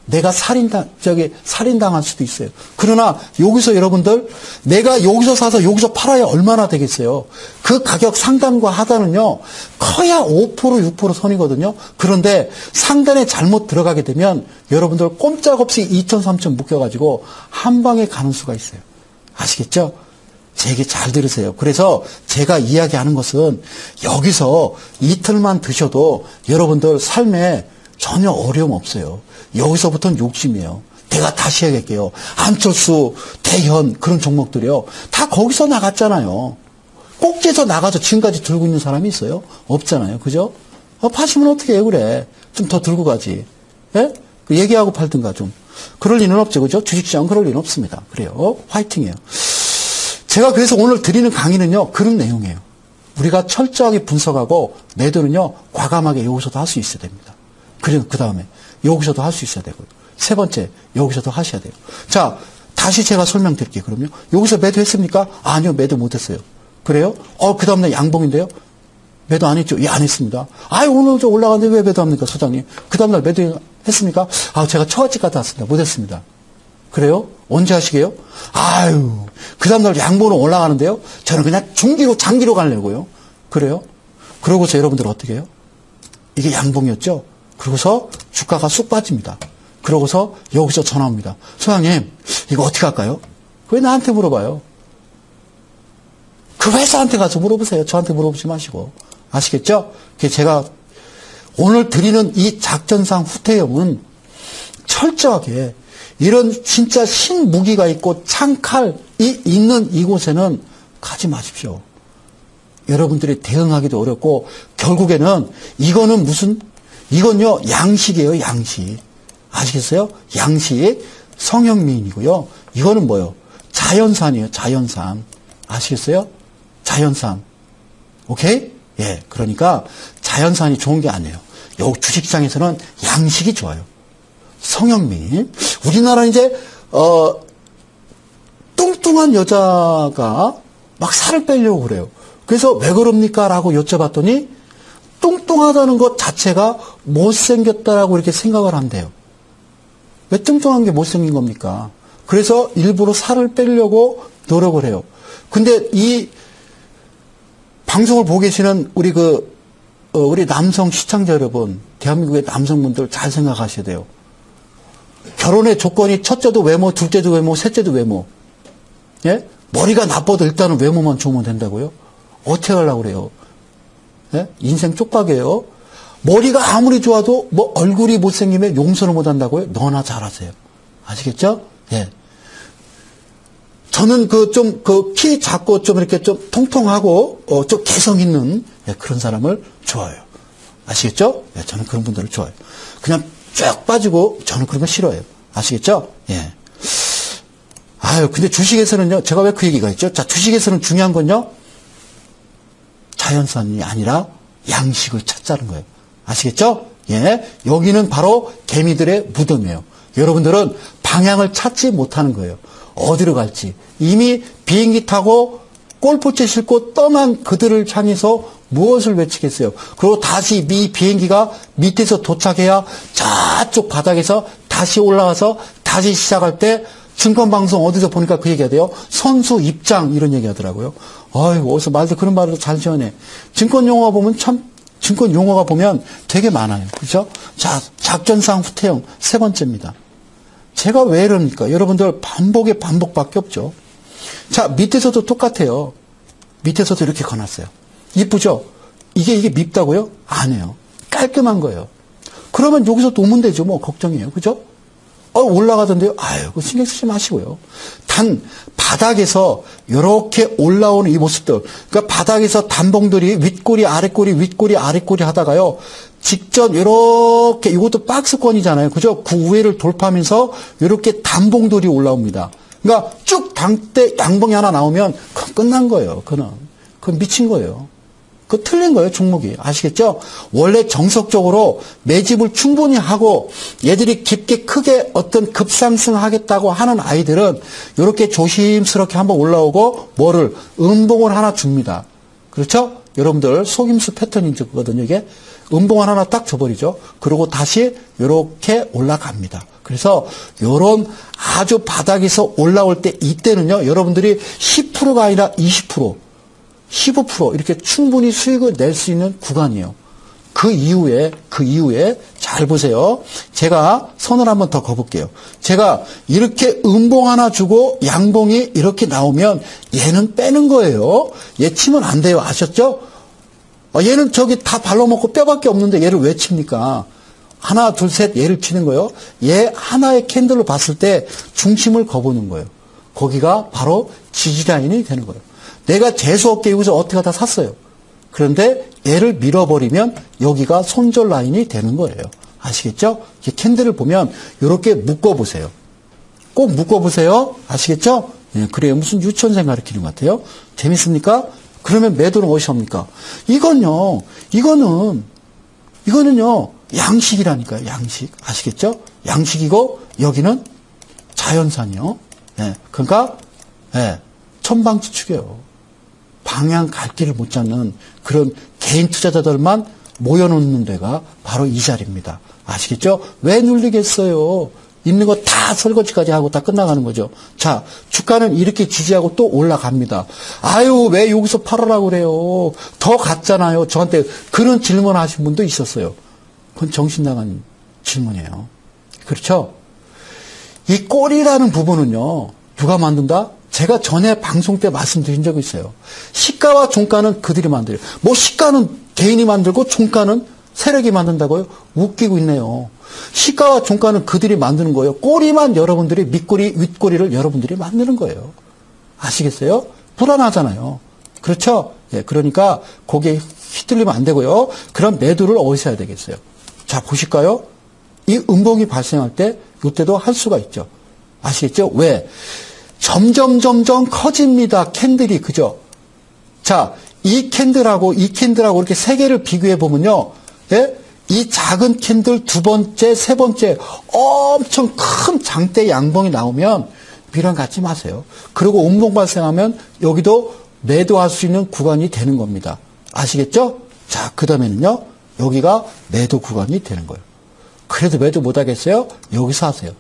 Speaker 1: 내가 살인당할 수도 있어요. 그러나 여기서 여러분들, 내가 여기서 사서 여기서 팔아야 얼마나 되겠어요? 그 가격 상단과 하단은요, 커야 5%, 6% 선이거든요. 그런데 상단에 잘못 들어가게 되면 여러분들 꼼짝없이 2천, 3천 묶여가지고 한 방에 가는 수가 있어요. 아시겠죠? 제 얘기 잘 들으세요. 그래서 제가 이야기하는 것은 여기서 이틀만 드셔도 여러분들 삶에 전혀 어려움 없어요. 여기서부터는 욕심이에요. 내가 다시 해야겠게요. 안철수, 대현 그런 종목들이요. 다 거기서 나갔잖아요. 꼭지에서 나가서 지금까지 들고 있는 사람이 있어요? 없잖아요. 그죠? 파시면 어떻게 해요, 그래. 좀 더 들고 가지. 예? 얘기하고 팔든가 좀. 그럴 리는 없죠. 그죠? 주식시장은 그럴 리는 없습니다. 그래요. 화이팅이에요. 제가 그래서 오늘 드리는 강의는요. 그런 내용이에요. 우리가 철저하게 분석하고 매도는요. 과감하게 여기서도 할 수 있어야 됩니다. 그리고 그 다음에 여기서도 할 수 있어야 되고요. 세 번째, 여기서도 하셔야 돼요. 자, 다시 제가 설명드릴게요. 그러면 여기서 매도했습니까? 아니요, 매도 못했어요. 그래요? 그 다음날 양봉인데요? 매도 안 했죠? 예, 안 했습니다. 오늘 저 올라갔는데 왜 매도합니까, 소장님? 그 다음날 매도했습니까? 제가 처갓집 갔다 왔습니다. 못했습니다. 그래요? 언제 하시게요? 그 다음날 양봉은 올라가는데요? 저는 그냥 장기로 가려고요. 그래요? 그러고서 여러분들 어떻게 해요? 이게 양봉이었죠? 그러고서 주가가 쑥 빠집니다. 그러고서 여기서 전화 옵니다. 소장님, 이거 어떻게 할까요? 왜 나한테 물어봐요? 그 회사한테 가서 물어보세요. 저한테 물어보지 마시고. 아시겠죠? 제가 오늘 드리는 이 작전상 후퇴형은 철저하게 이런 진짜 신무기가 있고 창칼이 있는 이곳에는 가지 마십시오. 여러분들이 대응하기도 어렵고 결국에는 이건요 양식이에요. 양식. 아시겠어요? 양식. 성형미인이고요. 이거는 뭐예요? 자연산이에요. 자연산. 아시겠어요? 자연산. 오케이? 예. 그러니까 자연산이 좋은 게 아니에요. 여기 주식시장에서는 양식이 좋아요. 성형미인. 우리나라는 이제 뚱뚱한 여자가 막 살을 빼려고 그래요. 그래서 왜 그럽니까? 라고 여쭤봤더니 뚱뚱하다는 것 자체가 못생겼다라고 이렇게 생각을 한대요. 왜 뚱뚱한 게 못생긴 겁니까? 그래서 일부러 살을 빼려고 노력을 해요. 근데 이 방송을 보고 계시는 우리 남성 시청자 여러분, 대한민국의 남성분들 잘 생각하셔야 돼요. 결혼의 조건이 첫째도 외모, 둘째도 외모, 셋째도 외모. 예? 머리가 나빠도 일단은 외모만 좋으면 된다고요? 어떻게 하려고 그래요? 예? 인생 쪽박이에요. 머리가 아무리 좋아도 뭐 얼굴이 못생기면 용서를 못한다고요? 너나 잘하세요. 아시겠죠? 예. 저는 키 작고 좀 이렇게 좀 통통하고, 좀 개성 있는, 예, 그런 사람을 좋아해요. 아시겠죠? 예, 저는 그런 분들을 좋아해요. 그냥 쭉 빠지고, 저는 그런 거 싫어해요. 아시겠죠? 예. 아유, 근데 주식에서는요, 제가 왜 그 얘기가 있죠? 자, 주식에서는 중요한 건요, 자연산이 아니라 양식을 찾자는 거예요. 아시겠죠? 예. 여기는 바로 개미들의 무덤이에요. 여러분들은 방향을 찾지 못하는 거예요. 어디로 갈지. 이미 비행기 타고 골프채 싣고 떠난 그들을 향해서 무엇을 외치겠어요. 그리고 다시 이 비행기가 밑에서 도착해야 저쪽 바닥에서 다시 올라와서 다시 시작할 때 증권방송 어디서 보니까 그 얘기가 돼요. 선수 입장 이런 얘기 하더라고요. 아이고 어디서 말도 그런 말을 잘 지어내. 증권 용어가 보면 증권 용어가 보면 되게 많아요. 그렇죠? 자, 작전상 후퇴형 세 번째입니다. 제가 왜 이러니까 여러분들 반복의 반복밖에 없죠. 자, 밑에서도 똑같아요. 밑에서도 이렇게 거놨어요. 이쁘죠? 이게 밉다고요? 아니에요. 깔끔한 거예요. 그러면 여기서 놓으면 되죠. 뭐 걱정이에요. 그죠? 올라가던데요. 아유, 신경 쓰지 마시고요. 단 바닥에서 이렇게 올라오는 이 모습들. 그러니까 바닥에서 단봉들이 윗꼬리 아랫꼬리 윗꼬리 아랫꼬리 하다가요. 직전 이렇게 이것도 박스권이잖아요. 그죠? 그 우회를 돌파하면서 이렇게 단봉들이 올라옵니다. 그러니까 쭉 당대 양봉이 하나 나오면 그건 끝난 거예요. 그건 미친 거예요. 그거 틀린 거예요, 종목이. 아시겠죠? 원래 정석적으로 매집을 충분히 하고 얘들이 깊게 크게 어떤 급상승하겠다고 하는 아이들은 이렇게 조심스럽게 한번 올라오고 뭐를 음봉을 하나 줍니다. 그렇죠? 여러분들 속임수 패턴이거든요, 이게. 음봉을 하나 딱 줘버리죠. 그리고 다시 이렇게 올라갑니다. 그래서 요런 아주 바닥에서 올라올 때 이때는요, 여러분들이 10%가 아니라 20%, 15% 이렇게 충분히 수익을 낼 수 있는 구간이에요. 그 이후에 잘 보세요. 제가 선을 한번 더 그어볼게요. 제가 이렇게 음봉 하나 주고 양봉이 이렇게 나오면 얘는 빼는 거예요. 얘 치면 안 돼요. 아셨죠? 얘는 저기 다 발로 먹고 뼈밖에 없는데 얘를 왜 칩니까? 하나, 둘, 셋 얘를 치는 거예요. 얘 하나의 캔들로 봤을 때 중심을 거보는 거예요. 거기가 바로 지지라인이 되는 거예요. 내가 재수없게 여기서 어떻게 하다 샀어요. 그런데 얘를 밀어버리면 여기가 손절 라인이 되는 거예요. 아시겠죠? 이 캔들을 보면 이렇게 묶어보세요. 꼭 묶어보세요. 아시겠죠? 예, 그래요. 무슨 유치원생 가르치는 것 같아요. 재밌습니까? 그러면 매도는 어디서 합니까? 이거는요, 양식이라니까요, 양식. 아시겠죠? 양식이고, 여기는 자연산이요. 예, 그러니까, 예, 천방지축이에요. 방향 갈 길을 못 잡는 그런 개인 투자자들만 모여놓는 데가 바로 이 자리입니다. 아시겠죠? 왜 눌리겠어요? 있는 거 다 설거지까지 하고 다 끝나가는 거죠. 자, 주가는 이렇게 지지하고 또 올라갑니다. 아유, 왜 여기서 팔으라고 그래요? 더 갔잖아요. 저한테 그런 질문 하신 분도 있었어요. 그건 정신 나간 질문이에요. 그렇죠? 이 꼴이라는 부분은요, 누가 만든다? 제가 전에 방송 때 말씀드린 적이 있어요. 시가와 종가는 그들이 만들어요. 뭐 시가는 개인이 만들고 종가는 세력이 만든다고요? 웃기고 있네요. 시가와 종가는 그들이 만드는 거예요. 꼬리만 여러분들이 밑꼬리, 윗꼬리를 여러분들이 만드는 거예요. 아시겠어요? 불안하잖아요. 그렇죠? 예, 그러니까 거기에 휘둘리면 안 되고요. 그럼 매도를 어디서 해야 되겠어요? 자, 보실까요? 이 음봉이 발생할 때 이때도 할 수가 있죠. 아시겠죠? 왜? 점점 커집니다. 캔들이. 그죠? 자, 이 캔들하고 이렇게 세 개를 비교해 보면요. 예? 이 작은 캔들 두 번째, 세 번째 엄청 큰 장대 양봉이 나오면 미련 갖지 마세요. 그리고 음봉 발생하면 여기도 매도할 수 있는 구간이 되는 겁니다. 아시겠죠? 자, 그 다음에는요. 여기가 매도 구간이 되는 거예요. 그래도 매도 못 하겠어요? 여기서 하세요.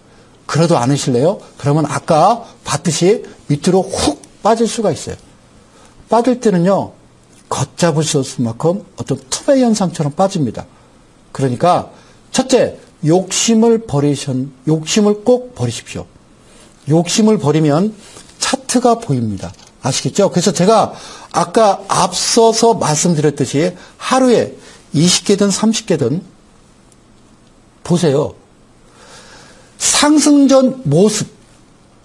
Speaker 1: 그래도 안 하실래요? 그러면 아까 봤듯이 밑으로 훅 빠질 수가 있어요. 빠질 때는요. 걷잡을 수 없을 만큼 어떤 투매 현상처럼 빠집니다. 그러니까 첫째, 욕심을 꼭 버리십시오. 욕심을 버리면 차트가 보입니다. 아시겠죠? 그래서 제가 아까 앞서서 말씀드렸듯이 하루에 20개든 30개든 보세요. 상승전 모습,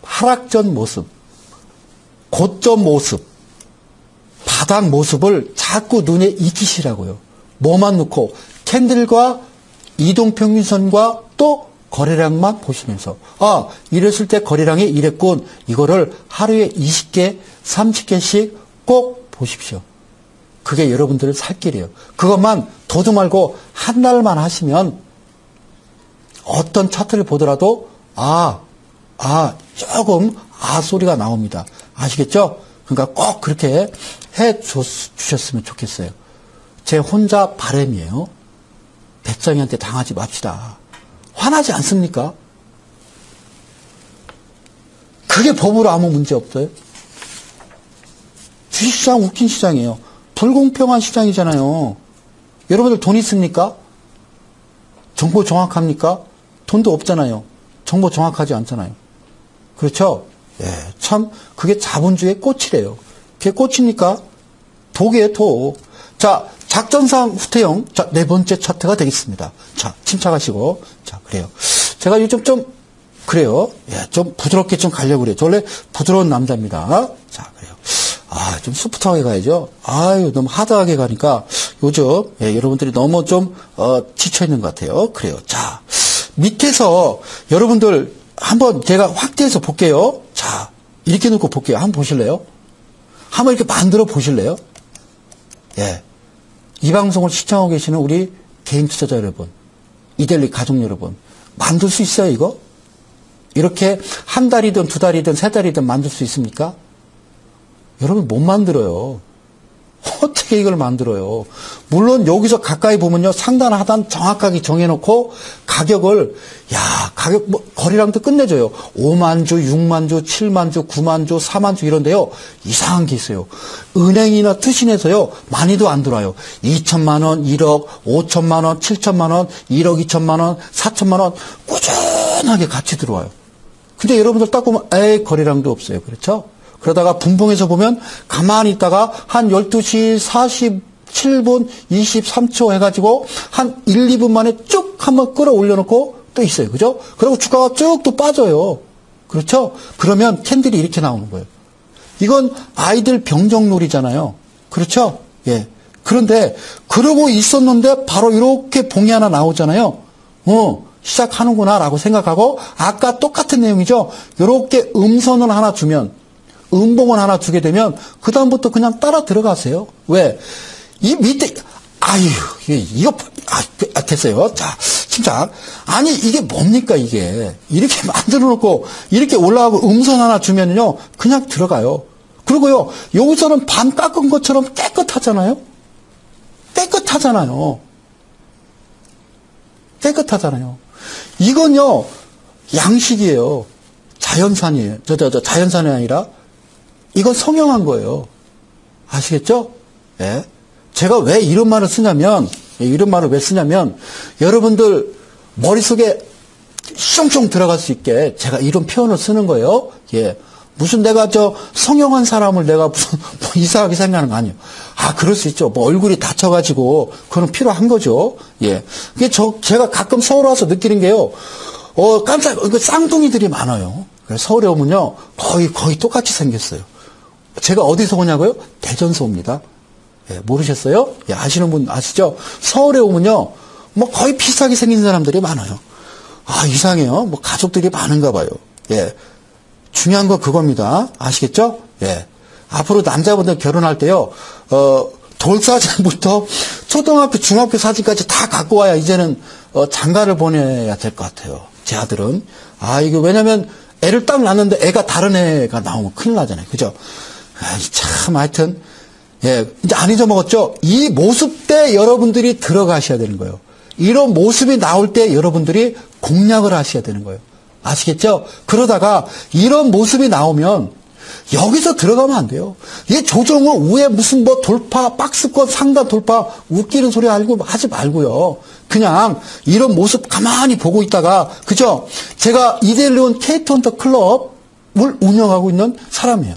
Speaker 1: 하락전 모습, 고점 모습, 바닥 모습을 자꾸 눈에 익히시라고요. 뭐만 놓고 캔들과 이동평균선과 또 거래량만 보시면서 아, 이랬을 때 거래량이 이랬군. 이거를 하루에 20개, 30개씩 꼭 보십시오. 그게 여러분들을 살 길이에요. 그것만 도도 말고 한 달만 하시면 어떤 차트를 보더라도 조금 소리가 나옵니다. 아시겠죠? 그러니까 꼭 그렇게 해 주셨으면 좋겠어요. 제 혼자 바람이에요. 배짱이한테 당하지 맙시다. 화나지 않습니까? 그게 법으로 아무 문제 없어요. 주식시장 웃긴 시장이에요. 불공평한 시장이잖아요. 여러분들 돈 있습니까? 정보 정확합니까? 돈도 없잖아요. 정보 정확하지 않잖아요. 그렇죠? 예, 참 그게 자본주의의 꽃이래요. 그게 꽃입니까? 독이에요, 독. 자, 작전상 후퇴형. 자, 네 번째 차트가 되겠습니다. 자, 침착하시고. 자, 그래요. 제가 요즘 좀 그래요. 예, 좀 부드럽게 좀 가려고 그래요. 저 원래 부드러운 남자입니다. 자, 그래요. 좀 소프트하게 가야죠. 너무 하드하게 가니까 요즘 여러분들이 너무 좀 지쳐 있는 것 같아요. 그래요. 자, 밑에서 여러분들 한번 제가 확대해서 볼게요. 자, 이렇게 놓고 볼게요. 한번 보실래요? 한번 이렇게 만들어 보실래요? 예. 이 방송을 시청하고 계시는 우리 개인 투자자 여러분, 이델리 가족 여러분, 만들 수 있어요, 이거? 이렇게 한 달이든 두 달이든 세 달이든 만들 수 있습니까? 여러분 못 만들어요. 어떻게 이걸 만들어요? 물론 여기서 가까이 보면요, 상단 하단 정확하게 정해놓고 가격을 가격 거래량도 끝내줘요. 5만 주, 6만 주, 7만 주, 9만 주, 4만 주 이런데요, 이상한 게 있어요. 은행이나 투신에서요 많이도 안 들어와요. 2천만 원, 1억, 5천만 원, 7천만 원, 1억 2천만 원, 4천만 원 꾸준하게 같이 들어와요. 근데 여러분들 딱 보면 거래량도 없어요. 그렇죠? 그러다가 분봉에서 보면 가만히 있다가 한 12시 47분 23초 해가지고 한 1, 2분 만에 쭉 한번 끌어올려 놓고 또 있어요. 그죠? 그리고 주가가 쭉 또 빠져요. 그렇죠? 그러면 캔들이 이렇게 나오는 거예요. 이건 아이들 병정놀이잖아요. 그렇죠? 예. 그런데 그러고 있었는데 바로 이렇게 봉이 하나 나오잖아요. 시작하는구나라고 생각하고 아까 똑같은 내용이죠. 이렇게 음선을 하나 주면 음봉을 하나 주게 되면 그다음부터 그냥 따라 들어가세요. 왜? 이 밑에 이거 됐어요. 자, 침착. 아니 이게 뭡니까 이게. 이렇게 만들어 놓고 이렇게 올라가고 음선 하나 주면요 그냥 들어가요. 그리고요 여기서는 반 깎은 것처럼 깨끗하잖아요. 깨끗하잖아요. 이건요 양식이에요. 자연산이에요. 자연산이 아니라 이건 성형한 거예요. 아시겠죠? 예. 제가 왜 이런 말을 쓰냐면, 여러분들 머릿속에 숑숑 들어갈 수 있게 제가 이런 표현을 쓰는 거예요. 예. 무슨 내가 성형한 사람을 내가 무슨 이상하게 생각하는 거 아니에요. 그럴 수 있죠. 얼굴이 다쳐가지고, 그건 필요한 거죠. 예. 그게 제가 가끔 서울 와서 느끼는 게요. 쌍둥이들이 많아요. 그래서 서울에 오면요. 거의 똑같이 생겼어요. 제가 어디서 오냐고요? 대전서 옵니다. 예, 모르셨어요? 예, 아시는 분 아시죠? 서울에 오면요. 거의 비슷하게 생긴 사람들이 많아요. 이상해요. 가족들이 많은가 봐요. 예. 중요한 건 그겁니다. 아시겠죠? 예. 앞으로 남자분들 결혼할 때요, 돌사진부터 초등학교, 중학교 사진까지 다 갖고 와야 이제는, 장가를 보내야 될 것 같아요. 제 아들은. 이거 왜냐면 애를 딱 낳는데 애가 다른 애가 나오면 큰일 나잖아요. 그죠? 참, 하여튼, 예, 이제 안 잊어먹었죠? 이 모습 때 여러분들이 들어가셔야 되는 거예요. 이런 모습이 나올 때 여러분들이 공략을 하셔야 되는 거예요. 아시겠죠? 그러다가 이런 모습이 나오면 여기서 들어가면 안 돼요. 이 조정은 위에 무슨 돌파, 박스권 상단 돌파, 웃기는 소리 하지 말고요. 그냥 이런 모습 가만히 보고 있다가, 그죠? 제가 이델리온 케이트헌터 클럽을 운영하고 있는 사람이에요.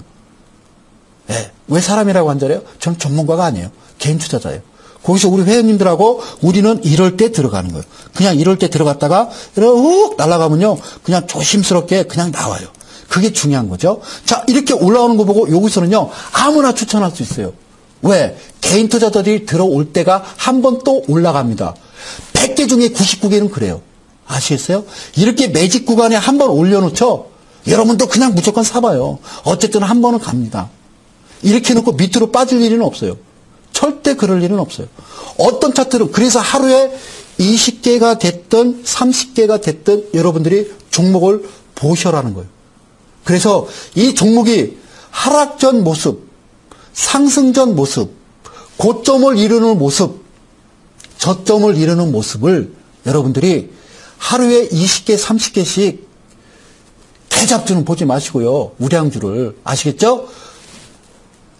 Speaker 1: 네. 왜 사람이라고 한자래요? 저는 전문가가 아니에요. 개인 투자자예요. 거기서 우리 회원님들하고 우리는 이럴 때 들어가는 거예요. 그냥 이럴 때 들어갔다가 훅 날아가면요. 그냥 조심스럽게 그냥 나와요. 그게 중요한 거죠. 자, 이렇게 올라오는 거 보고 여기서는요. 아무나 추천할 수 있어요. 왜? 개인 투자자들이 들어올 때가 한 번 또 올라갑니다. 100개 중에 99개는 그래요. 아시겠어요? 이렇게 매직 구간에 한 번 올려놓죠. 여러분도 그냥 무조건 사봐요. 어쨌든 한 번은 갑니다. 이렇게 놓고 밑으로 빠질 일은 없어요. 절대 그럴 일은 없어요. 어떤 차트는 그래서 하루에 20개가 됐든 30개가 됐든 여러분들이 종목을 보셔라는 거예요. 그래서 이 종목이 하락 전 모습, 상승 전 모습, 고점을 이루는 모습, 저점을 이루는 모습을 여러분들이 하루에 20개, 30개씩 대잡주는 보지 마시고요. 우량주를. 아시겠죠?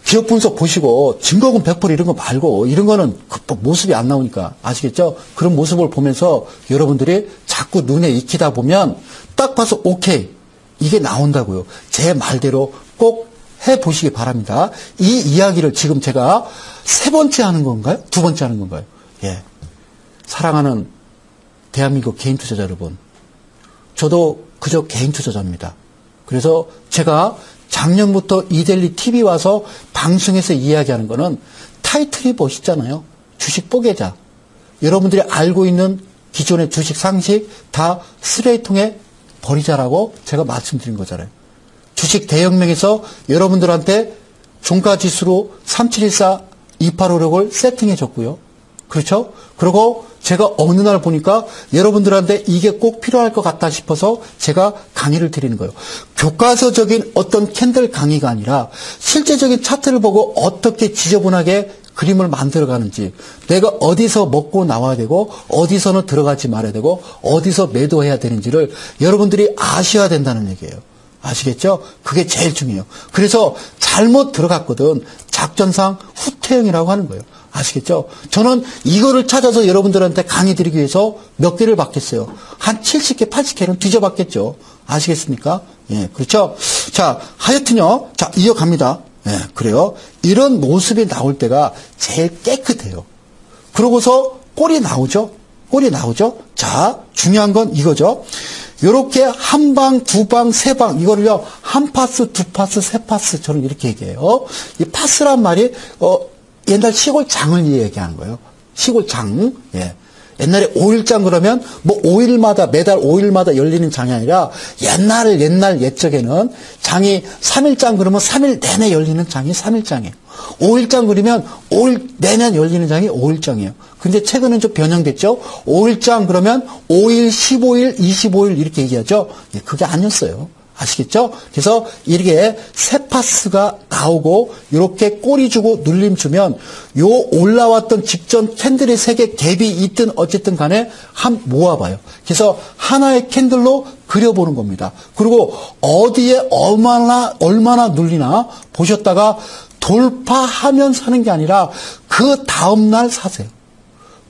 Speaker 1: 기업 분석 보시고 증거금 100% 이런 거 말고 이런 거는 모습이 안 나오니까. 아시겠죠? 그런 모습을 보면서 여러분들이 자꾸 눈에 익히다 보면 딱 봐서 오케이. 이게 나온다고요. 제 말대로 꼭 해보시기 바랍니다. 이 이야기를 지금 제가 세 번째 하는 건가요? 두 번째 하는 건가요? 예. 사랑하는 대한민국 개인 투자자 여러분. 저도 그저 개인 투자자입니다. 그래서 제가 작년부터 이데일리 TV 와서 방송에서 이야기하는 거는 타이틀이 멋있잖아요. 주식 뽀개자. 여러분들이 알고 있는 기존의 주식 상식 다 쓰레기통에 버리자라고 제가 말씀드린 거잖아요. 주식 대혁명에서 여러분들한테 종가지수로 3714, 2856을 세팅해 줬고요. 그렇죠? 그리고 제가 어느 날 보니까 여러분들한테 이게 꼭 필요할 것 같다 싶어서 제가 강의를 드리는 거예요. 교과서적인 어떤 캔들 강의가 아니라 실제적인 차트를 보고 어떻게 지저분하게 그림을 만들어가는지, 내가 어디서 먹고 나와야 되고 어디서는 들어가지 말아야 되고 어디서 매도해야 되는지를 여러분들이 아셔야 된다는 얘기예요. 아시겠죠? 그게 제일 중요해요. 그래서 잘못 들어갔거든 작전상 후퇴형이라고 하는 거예요. 아시겠죠? 저는 이거를 찾아서 여러분들한테 강의 드리기 위해서 몇 개를 받겠어요. 한 70개, 80개는 뒤져봤겠죠. 아시겠습니까? 예, 그렇죠? 자, 하여튼요. 자, 이어갑니다. 예, 그래요. 이런 모습이 나올 때가 제일 깨끗해요. 그러고서 꼴이 나오죠? 꼴이 나오죠? 자, 중요한 건 이거죠. 요렇게 한 방, 두 방, 세 방, 이거를요, 한 파스, 두 파스, 세 파스, 저는 이렇게 얘기해요. 이 파스란 말이, 옛날 시골장을 얘기하는 거예요. 시골장. 예. 옛날에 5일장 그러면 뭐 5일마다 매달 5일마다 열리는 장이 아니라 옛날 옛적에는 장이 3일장 그러면 3일 내내 열리는 장이 3일장이에요. 5일장 그러면 5일 내내 열리는 장이 5일장이에요. 근데 최근엔 좀 변형됐죠. 5일장 그러면 5일, 15일, 25일 이렇게 얘기하죠. 예, 그게 아니었어요. 아시겠죠? 그래서 이렇게 세 파스가 나오고 이렇게 꼬리 주고 눌림 주면 요 올라왔던 직전 캔들의 색의 갭이 있든 어쨌든 간에 한 모아봐요. 그래서 하나의 캔들로 그려보는 겁니다. 그리고 어디에 얼마나 눌리나 보셨다가 돌파하면 사는 게 아니라 그 다음날 사세요.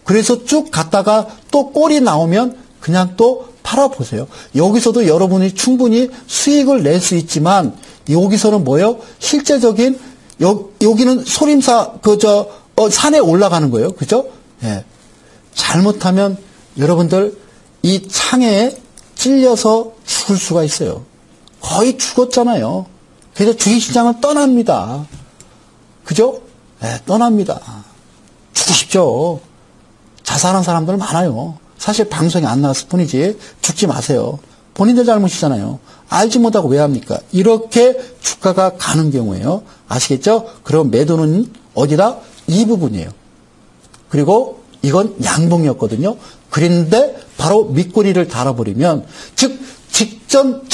Speaker 1: 그래서 쭉 갔다가 또 꼴이 나오면 그냥 또 팔아보세요. 여기서도 여러분이 충분히 수익을 낼 수 있지만 여기서는 뭐예요? 실제적인 여기는 소림사 산에 올라가는 거예요. 그죠? 예. 잘못하면 여러분들 이 창에 찔려서 죽을 수가 있어요. 거의 죽었잖아요. 그래서 주식시장을 떠납니다. 그죠? 예, 떠납니다. 죽으십시오. 자살한 사람들 많아요. 사실 방송에 안 나왔을 뿐이지 죽지 마세요. 본인들 잘못이잖아요. 알지 못하고 왜 합니까? 이렇게 주가가 가는 경우에요. 아시겠죠? 그럼 매도는 어디다? 이 부분이에요. 그리고 이건 양봉이었거든요. 그런데 바로 밑꼬리를 달아버리면 즉 직전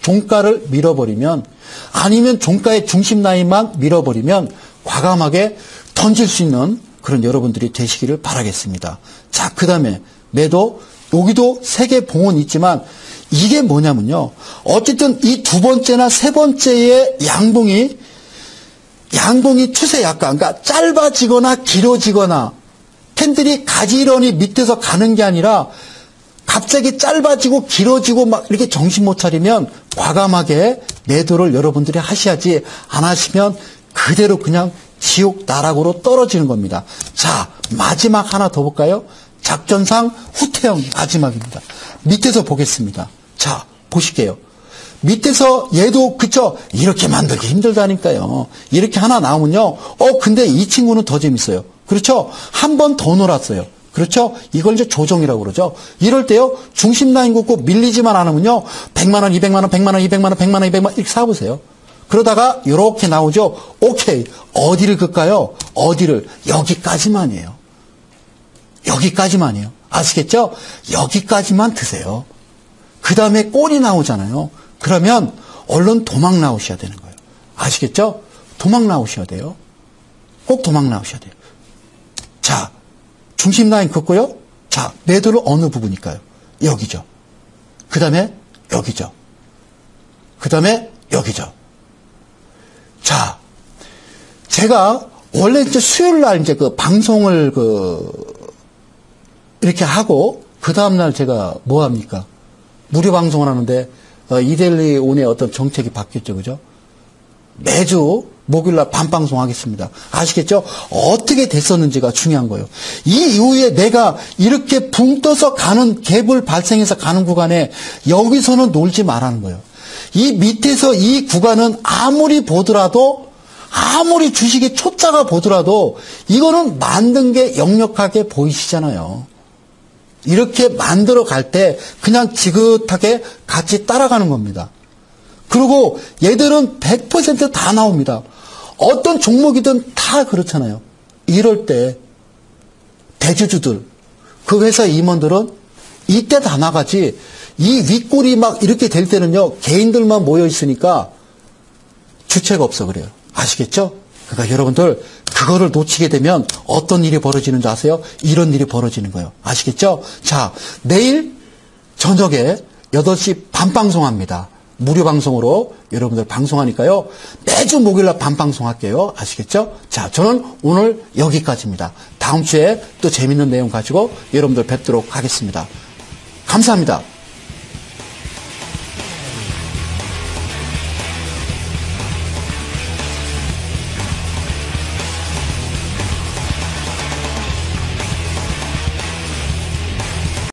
Speaker 1: 종가를 밀어버리면 아니면 종가의 중심 라인만 밀어버리면 과감하게 던질 수 있는 그런 여러분들이 되시기를 바라겠습니다. 자, 그 다음에 매도, 여기도 세 개 봉은 있지만 이게 뭐냐면요. 어쨌든 이 두 번째나 세 번째의 양봉이 추세 약간, 그러니까 짧아지거나 길어지거나 캔들이 가지런히 밑에서 가는 게 아니라 갑자기 짧아지고 길어지고 막 이렇게 정신 못 차리면 과감하게 매도를 여러분들이 하셔야지 안 하시면 그대로 그냥 지옥 나락으로 떨어지는 겁니다. 자, 마지막 하나 더 볼까요? 작전상 후퇴형 마지막입니다. 밑에서 보겠습니다. 자, 보실게요. 밑에서 얘도 그쵸? 이렇게 만들기 힘들다니까요. 이렇게 하나 나오면요. 근데 이 친구는 더 재밌어요. 그렇죠? 한 번 더 놀았어요. 그렇죠? 이걸 이제 조정이라고 그러죠. 이럴 때요. 중심 라인 긋고 밀리지만 않으면요. 100만 원, 200만 원, 100만 원, 200만 원, 100만 원, 200만 원 이렇게 사보세요. 그러다가 이렇게 나오죠. 오케이. 어디를 긋까요? 어디를? 여기까지만이에요. 여기까지만이에요. 아시겠죠? 여기까지만 드세요. 그 다음에 꼴이 나오잖아요. 그러면 얼른 도망 나오셔야 되는 거예요. 아시겠죠? 도망 나오셔야 돼요. 꼭 도망 나오셔야 돼요. 자, 중심 라인 긋고요. 자, 매도를 어느 부분일까요? 여기죠. 그 다음에 여기죠. 그 다음에 여기죠. 자, 제가 원래 이제 수요일 날 이제 그 방송을 이렇게 하고 그 다음날 제가 뭐 합니까? 무료 방송을 하는데 이데일리 온의 어떤 정책이 바뀌었죠. 그죠? 매주 목요일날 밤방송 하겠습니다. 아시겠죠? 어떻게 됐었는지가 중요한 거예요. 이 이후에 내가 이렇게 붕 떠서 가는 갭을 발생해서 가는 구간에 여기서는 놀지 말라는 거예요. 이 밑에서 이 구간은 아무리 보더라도 아무리 주식이 초짜가 보더라도 이거는 만든 게 역력하게 보이시잖아요. 이렇게 만들어 갈 때 그냥 지긋하게 같이 따라가는 겁니다. 그리고 얘들은 100% 다 나옵니다. 어떤 종목이든 다 그렇잖아요. 이럴 때 대주주들, 그 회사 임원들은 이때 다 나가지 이 윗골이 막 이렇게 될 때는요. 개인들만 모여 있으니까 주체가 없어 그래요. 아시겠죠? 그러니까 여러분들 그거를 놓치게 되면 어떤 일이 벌어지는지 아세요? 이런 일이 벌어지는 거예요. 아시겠죠? 자, 내일 저녁에 8시 밤방송합니다. 무료 방송으로 여러분들 방송하니까요. 매주 목요일날 밤방송 할게요. 아시겠죠? 자, 저는 오늘 여기까지입니다. 다음 주에 또 재밌는 내용 가지고 여러분들 뵙도록 하겠습니다. 감사합니다.